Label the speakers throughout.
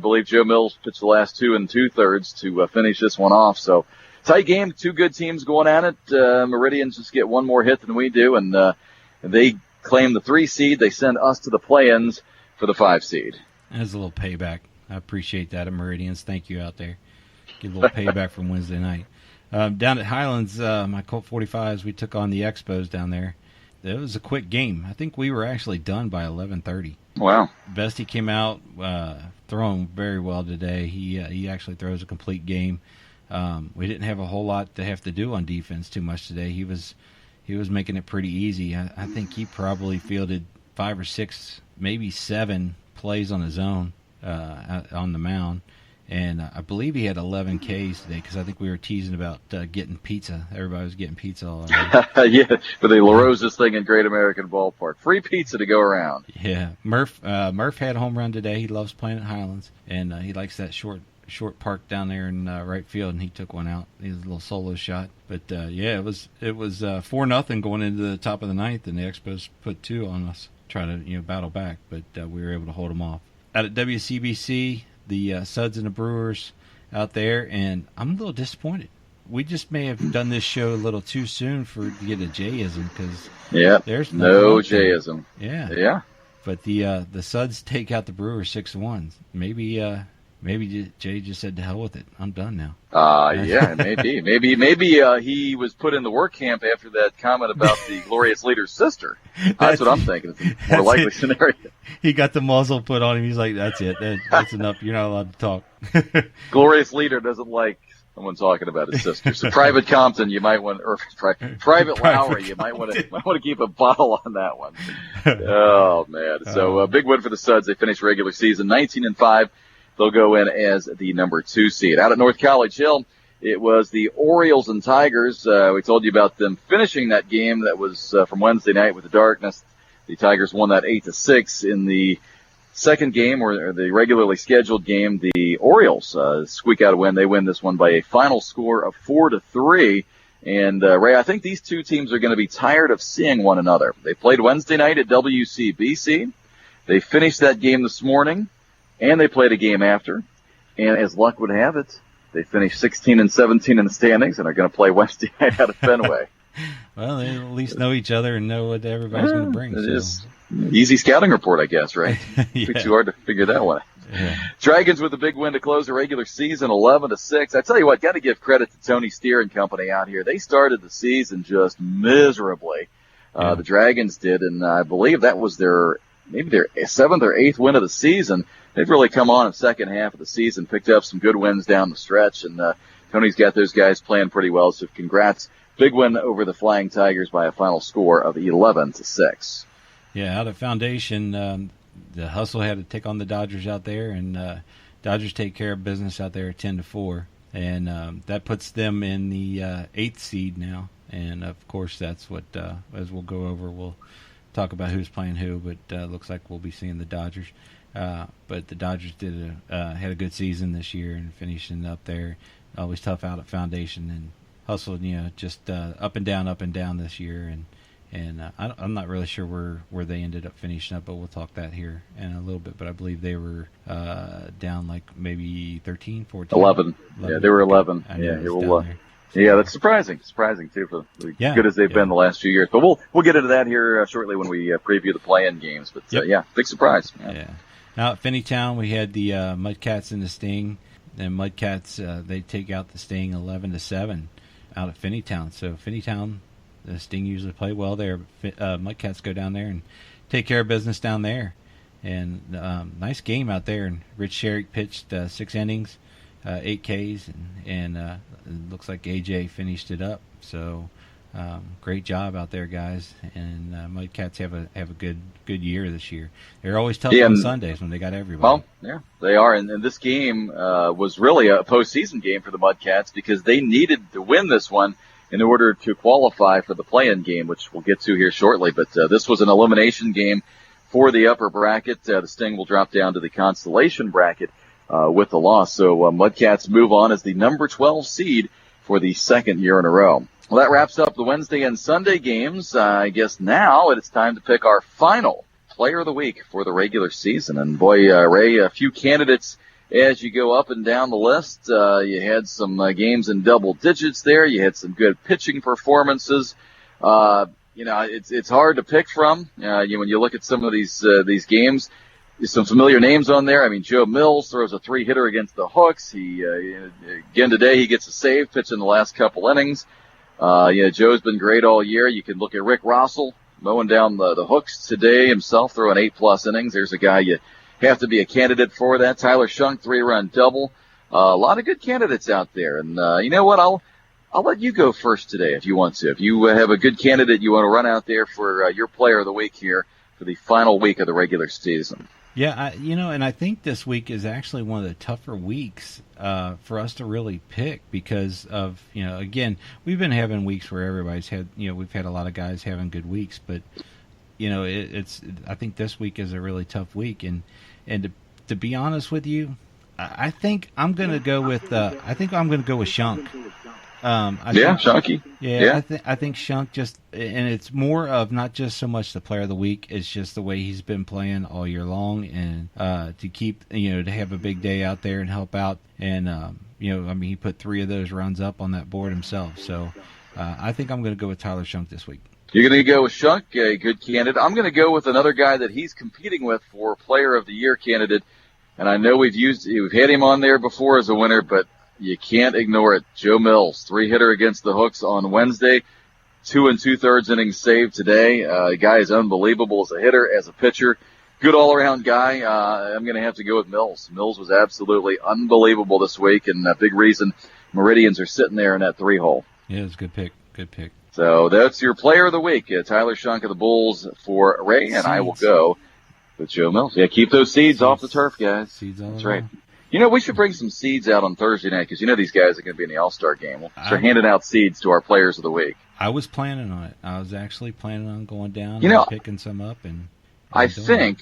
Speaker 1: believe Joe Mills pitched the last 2 2/3 to finish this one off. So tight game, two good teams going at it. Meridians just get one more hit than we do, and they claim the 3 seed. They send us to the play-ins for the 5 seed.
Speaker 2: That's a little payback. I appreciate that, Meridians. Thank you out there. Get a little payback from Wednesday night. Down at Highlands, my Colt 45s, we took on the Expos down there. It was a quick game. I think we were actually done by 11:30.
Speaker 1: Wow.
Speaker 2: Bestie came out throwing very well today. He actually throws a complete game. We didn't have a whole lot to have to do on defense too much today. He was making it pretty easy. I think he probably fielded 5 or 6, maybe 7 plays on his own on the mound. And I believe he had 11 Ks today because I think we were teasing about getting pizza. Everybody was getting pizza all night.
Speaker 1: Yeah, for the La Rosa's thing in Great American Ballpark. Free pizza to go around.
Speaker 2: Yeah. Murph had a home run today. He loves playing at Highlands, and he likes that short park down there in right field, and he took one out. He was a little solo shot. But, yeah, it was 4-0 going into the top of the ninth, and the Expos put 2 on us, try to battle back, but we were able to hold them off. Out at WCBC, the Suds and the Brewers out there, and I'm a little disappointed. We just may have done this show a little too soon to get a Jayism because there's no
Speaker 1: Jayism.
Speaker 2: Yeah. But the Suds take out the Brewers 6-1. Maybe Jay just said to hell with it. I'm done now.
Speaker 1: Yeah, maybe. Maybe he was put in the work camp after that comment about the glorious leader's sister. That's what I'm thinking. It's a more likely scenario.
Speaker 2: He got the muzzle put on him. He's like, that's it. That's enough. You're not allowed to talk.
Speaker 1: Glorious leader doesn't like someone talking about his sister. So Private Compton, you might want, or Private Lowry, you might want to keep a bottle on that one. Oh man. So big win for the Suds. They finished regular season 19-5. They'll go in as the number 2 seed. Out at North College Hill, it was the Orioles and Tigers. We told you about them finishing that game that was from Wednesday night with the darkness. The Tigers won that 8-6 in the second game, or the regularly scheduled game. The Orioles squeak out a win. They win this one by a final score of 4-3. And Ray, I think these two teams are going to be tired of seeing one another. They played Wednesday night at WCBC. They finished that game this morning. And they played a game after, and as luck would have it, they finished 16-17 in the standings, and are going to play Wednesday night out of Fenway.
Speaker 2: Well, they at least know each other and know what everybody's going to bring.
Speaker 1: It is easy scouting report, I guess, right?
Speaker 2: Yeah.
Speaker 1: It's too hard to figure that one out.
Speaker 2: Yeah.
Speaker 1: Dragons with a big win to close the regular season, 11-6. I tell you what, got to give credit to Tony Steer and company out here. They started the season just miserably. The Dragons did, and I believe that was their 7th or 8th win of the season. They've really come on in the second half of the season, picked up some good wins down the stretch, and Tony's got those guys playing pretty well, so congrats. Big win over the Flying Tigers by a final score of 11-6.
Speaker 2: Yeah, out of Foundation, the Hustle had to take on the Dodgers out there, and Dodgers take care of business out there 10-4, and that puts them in the 8th seed now, and of course that's what, as we'll go over, we'll talk about who's playing who, but looks like we'll be seeing the Dodgers. But the Dodgers had a good season this year and finishing up there. Always tough out at Foundation and Hustle, just up and down this year. And I'm not really sure where they ended up finishing up, but we'll talk that here in a little bit. But I believe they were down like maybe 13, 14.
Speaker 1: 11. Yeah, they were 11. Yeah, that's surprising too, for as good as they've been the last few years. But we'll get into that here shortly when we preview the play-in games. But big surprise.
Speaker 2: Yeah. Now at Finneytown, we had the Mudcats and the Sting, and Mudcats they take out the Sting 11-7 out at Finneytown. So Finneytown, the Sting usually play well there. But Mudcats go down there and take care of business down there. And nice game out there. And Rich Sherrick pitched 6 innings, 8 Ks, and it looks like AJ finished it up. So great job out there, guys. And Mudcats have a good year this year. They're always tough on Sundays when they got everybody.
Speaker 1: Well, yeah, they are. And this game was really a postseason game for the Mudcats because they needed to win this one in order to qualify for the play-in game, which we'll get to here shortly. But this was an elimination game for the upper bracket. The Sting will drop down to the consolation bracket with the loss. So Mudcats move on as the number 12 seed for the second year in a row. Well, that wraps up the Wednesday and Sunday games. I guess now it's time to pick our final player of the week for the regular season. And boy, Ray, a few candidates as you go up and down the list. You had some games in double digits there. You had some good pitching performances. It's hard to pick from. When you look at some of these games, there's some familiar names on there. I mean, Joe Mills throws a 3-hitter against the Hooks. He again today he gets a save, pitching the last couple innings. Joe's been great all year. You can look at Rick Rossell mowing down the Hooks today himself, throwing 8+ innings. There's a guy you have to be a candidate for that. Tyler Shunk, 3-run double. A lot of good candidates out there. And you know what? I'll let you go first today if you want to. If you have a good candidate you want to run out there for your player of the week here for the final week of the regular season.
Speaker 2: Yeah, and I think this week is actually one of the tougher weeks for us to really pick because of, again, we've been having weeks where everybody's had, we've had a lot of guys having good weeks, but, I think this week is a really tough week. And to be honest with you, I think I'm going to go with Shunk.
Speaker 1: Shunky.
Speaker 2: Yeah. I think Shunk and it's more of not just so much the player of the week, it's just the way he's been playing all year long, and to keep, to have a big day out there and help out, and he put 3 of those runs up on that board himself. So I think I'm going to go with Tyler Shunk this week.
Speaker 1: You're going to go with Shunk, a good candidate. I'm going to go with another guy that he's competing with for Player of the Year candidate, and I know we've had him on there before as a winner, but you can't ignore it. Joe Mills, 3-hitter against the Hooks on Wednesday, 2 2/3 innings saved today. The guy is unbelievable as a hitter, as a pitcher. Good all-around guy. I'm going to have to go with Mills. Mills was absolutely unbelievable this week, and a big reason Meridians are sitting there in that 3-hole.
Speaker 2: Yeah, it's a good pick. Good pick.
Speaker 1: So that's your player of the week, Tyler Shunk of the Bulls for Ray, and I will go with Joe Mills. Yeah, keep those seeds off the turf, guys.
Speaker 2: Seeds all
Speaker 1: That's
Speaker 2: around.
Speaker 1: right. We should bring some seeds out on Thursday night because these guys are going to be in the All-Star game. We'll start handing out seeds to our players of the week.
Speaker 2: I was planning on it. I was actually planning on going down and picking some up. And
Speaker 1: I think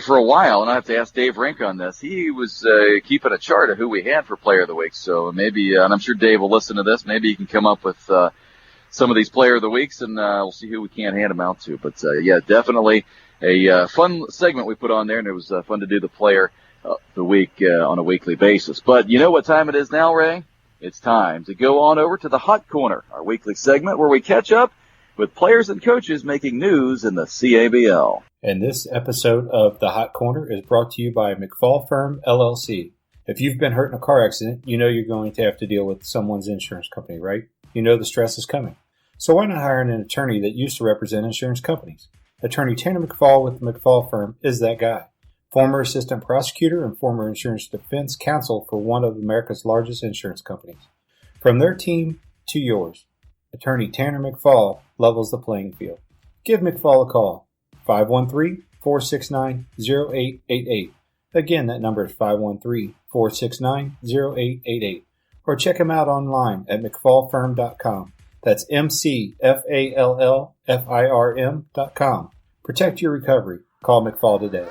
Speaker 1: for a while, and I have to ask Dave Rink on this, he was keeping a chart of who we had for player of the week. So maybe, and I'm sure Dave will listen to this, maybe he can come up with some of these player of the weeks, and we'll see who we can hand them out to. But, definitely a fun segment we put on there, and it was fun to do the player the week on a weekly basis. But you know what time it is now, Ray? It's time to go on over to the Hot Corner, our weekly segment where we catch up with players and coaches making news in the CABL.
Speaker 3: And this episode of the Hot Corner is brought to you by McFall Firm, LLC. If you've been hurt in a car accident, you know you're going to have to deal with someone's insurance company, right? You know the stress is coming. So why not hire an attorney that used to represent insurance companies? Attorney Tanner McFall with the McFall Firm is that guy. Former assistant prosecutor and former insurance defense counsel for one of America's largest insurance companies. From their team to yours, Attorney Tanner McFall levels the playing field. Give McFall a call, 513-469-0888. Again, that number is 513-469-0888. Or check him out online at McFallFirm.com. That's McFallFirm.com. Protect your recovery. Call McFall today.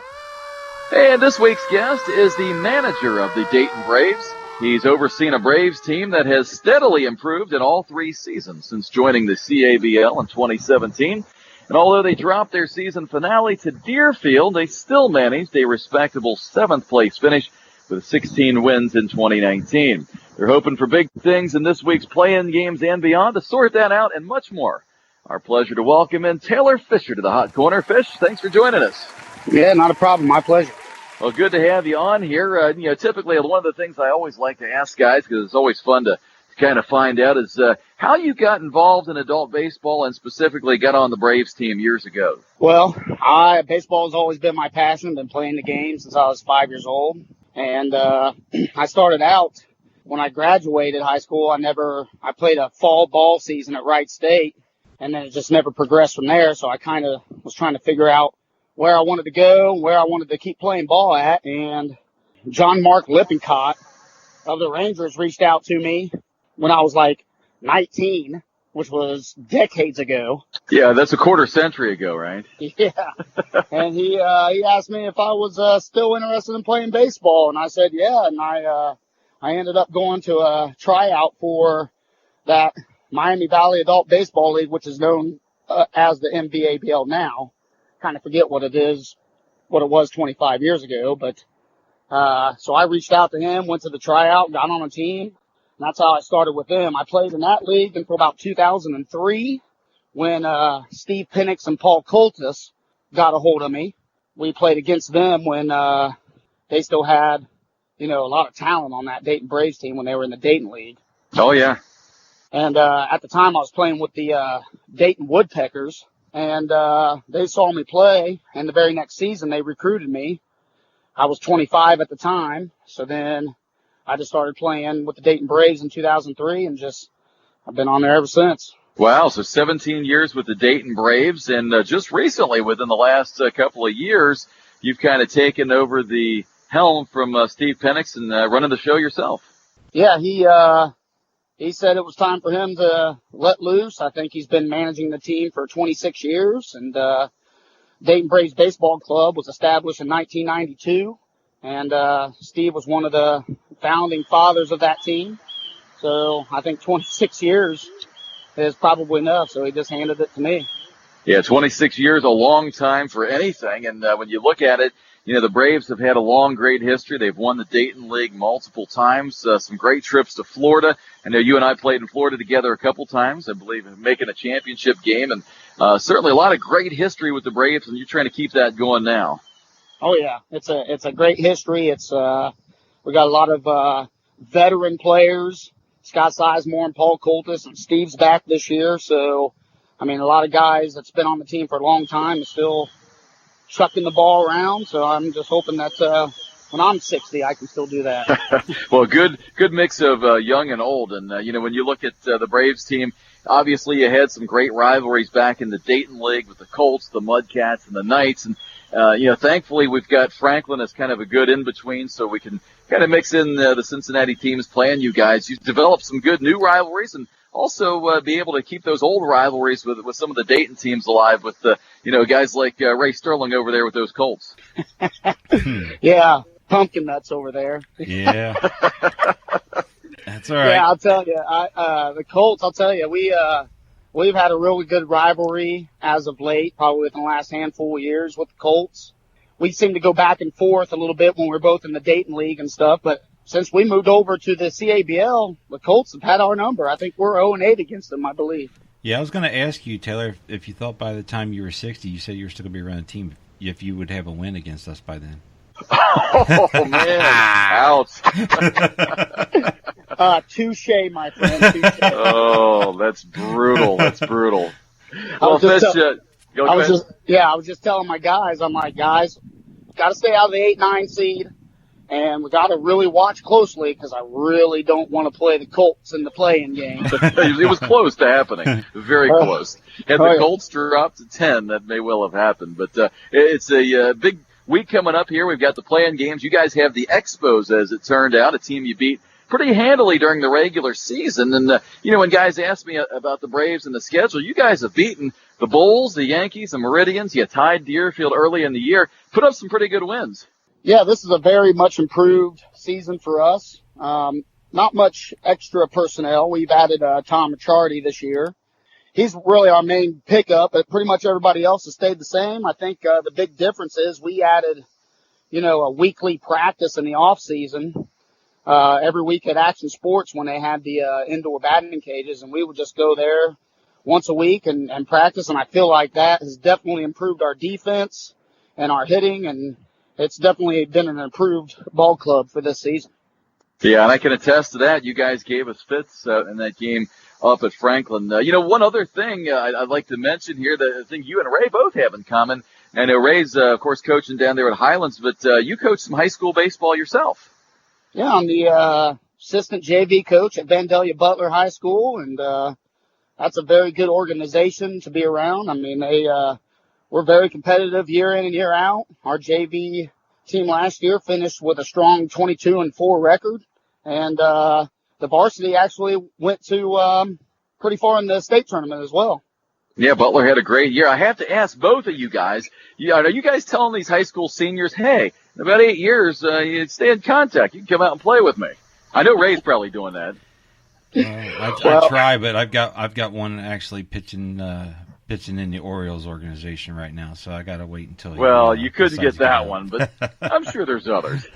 Speaker 1: And this week's guest is the manager of the Dayton Braves. He's overseen a Braves team that has steadily improved in all 3 seasons since joining the CABL in 2017. And although they dropped their season finale to Deerfield, they still managed a respectable 7th-place finish with 16 wins in 2019. They're hoping for big things in this week's play-in games and beyond. To sort that out and much more, our pleasure to welcome in Taylor Fisher to the Hot Corner. Fish, thanks for joining us.
Speaker 4: Yeah, not a problem. My pleasure.
Speaker 1: Well, good to have you on here. Typically one of the things I always like to ask guys, because it's always fun to kind of find out, is how you got involved in adult baseball and specifically got on the Braves team years ago.
Speaker 4: Well, baseball has always been my passion. Been playing the game since I was 5 years old. And I started out when I graduated high school. I played a fall ball season at Wright State, and then it just never progressed from there. So I kind of was trying to figure out where I wanted to go, where I wanted to keep playing ball at. And John Mark Lippincott of the Rangers reached out to me when I was like 19, which was decades ago.
Speaker 1: Yeah, that's a quarter century ago, right?
Speaker 4: Yeah. And he asked me if I was still interested in playing baseball, and I said yeah. And I ended up going to a tryout for that Miami Valley Adult Baseball League, which is known as the MVABL now. Kind of forget what it was 25 years ago, but So I reached out to him, went to the tryout, got on a team. And that's how I started with them. I played in that league until about 2003 when Steve Penix and Paul Coltis got a hold of me. We played against them when they still had, a lot of talent on that Dayton Braves team when they were in the Dayton League.
Speaker 1: Oh, yeah.
Speaker 4: And at the time, I was playing with the Dayton Woodpeckers, and they saw me play, and the very next season, they recruited me. I was 25 at the time, so then I just started playing with the Dayton Braves in 2003, and I've been on there ever since.
Speaker 1: Wow, so 17 years with the Dayton Braves, and just recently, within the last couple of years, you've kind of taken over the helm from Steve Penix and running the show yourself.
Speaker 4: Yeah, he said it was time for him to let loose. I think he's been managing the team for 26 years, and Dayton Braves Baseball Club was established in 1992, and Steve was one of the founding fathers of that team. So I think 26 years is probably enough, so he just handed it to me.
Speaker 1: Yeah, 26 years, a long time for anything, and when you look at it, the Braves have had a long, great history. They've won the Dayton League multiple times, some great trips to Florida. I know you and I played in Florida together a couple times, I believe, making a championship game, and certainly a lot of great history with the Braves, and you're trying to keep that going now.
Speaker 4: Oh, yeah. It's a great history. We got a lot of veteran players, Scott Sizemore and Paul Coltis, and Steve's back this year. So, a lot of guys that's been on the team for a long time is still chucking the ball around. So I'm just hoping that when I'm 60, I can still do that.
Speaker 1: Well, good mix of young and old. And, when you look at the Braves team, obviously you had some great rivalries back in the Dayton League with the Colts, the Mudcats, and the Knights. And, thankfully we've got Franklin as kind of a good in-between, so we can kind of mix in the Cincinnati teams playing you guys. You've developed some good new rivalries and also be able to keep those old rivalries with some of the Dayton teams alive with, guys like Ray Sterling over there with those Colts.
Speaker 4: Yeah, pumpkin nuts over there.
Speaker 2: Yeah. That's all right.
Speaker 4: Yeah, I'll tell you. The Colts, we've had a really good rivalry as of late, probably within the last handful of years with the Colts. We seem to go back and forth a little bit when we're both in the Dayton League and stuff, but since we moved over to the CABL, the Colts have had our number. I think we're 0-8 against them, I believe.
Speaker 2: Yeah, I was going to ask you, Taylor, if you thought by the time you were 60, you said you were still going to be around the team, if you would have a win against us by then.
Speaker 1: Oh, man. Ouch.
Speaker 4: Touche, my friend. Touche.
Speaker 1: Oh, that's brutal. That's brutal.
Speaker 4: I
Speaker 1: Well,
Speaker 4: I was just telling my guys, I'm like, guys, got to stay out of the 8-9 seed, and we got to really watch closely because I really don't want to play the Colts in the play-in game.
Speaker 1: It was close to happening. Very close. Had the Colts dropped to 10, that may well have happened. But it's a big week coming up here. We've got the play-in games. You guys have the Expos, as it turned out, a team you beat pretty handily during the regular season. And, when guys ask me about the Braves and the schedule, you guys have beaten the Bulls, the Yankees, the Meridians. You tied Deerfield early in the year. Put up some pretty good wins.
Speaker 4: Yeah, this is a very much improved season for us. Not much extra personnel. We've added Tom Machardi this year. He's really our main pickup, but pretty much everybody else has stayed the same. I think the big difference is we added, a weekly practice in the off season. Every week at Action Sports when they had the indoor batting cages, and we would just go there once a week and practice, and I feel like that has definitely improved our defense and our hitting, and it's definitely been an improved ball club for this season.
Speaker 1: Yeah, and I can attest to that. You guys gave us fits in that game up at Franklin. One other thing I'd like to mention here, the thing you and Ray both have in common, I know Ray's, of course, coaching down there at Highlands, but you coach some high school baseball yourself.
Speaker 4: Yeah, I'm the assistant JV coach at Vandalia Butler High School, and that's a very good organization to be around. We're very competitive year in and year out. Our JV team last year finished with a strong 22-4 record, and the varsity actually went to pretty far in the state tournament as well.
Speaker 1: Yeah, Butler had a great year. I have to ask both of you guys, are you guys telling these high school seniors, hey, in about 8 years, you stay in contact. You can come out and play with me. I know Ray's probably doing that.
Speaker 2: I try, but I've got one actually pitching pitching in the Orioles organization right now, so I got to wait until.
Speaker 1: Well, you couldn't
Speaker 2: decides
Speaker 1: get that
Speaker 2: to go.
Speaker 1: one, but I'm sure there's others.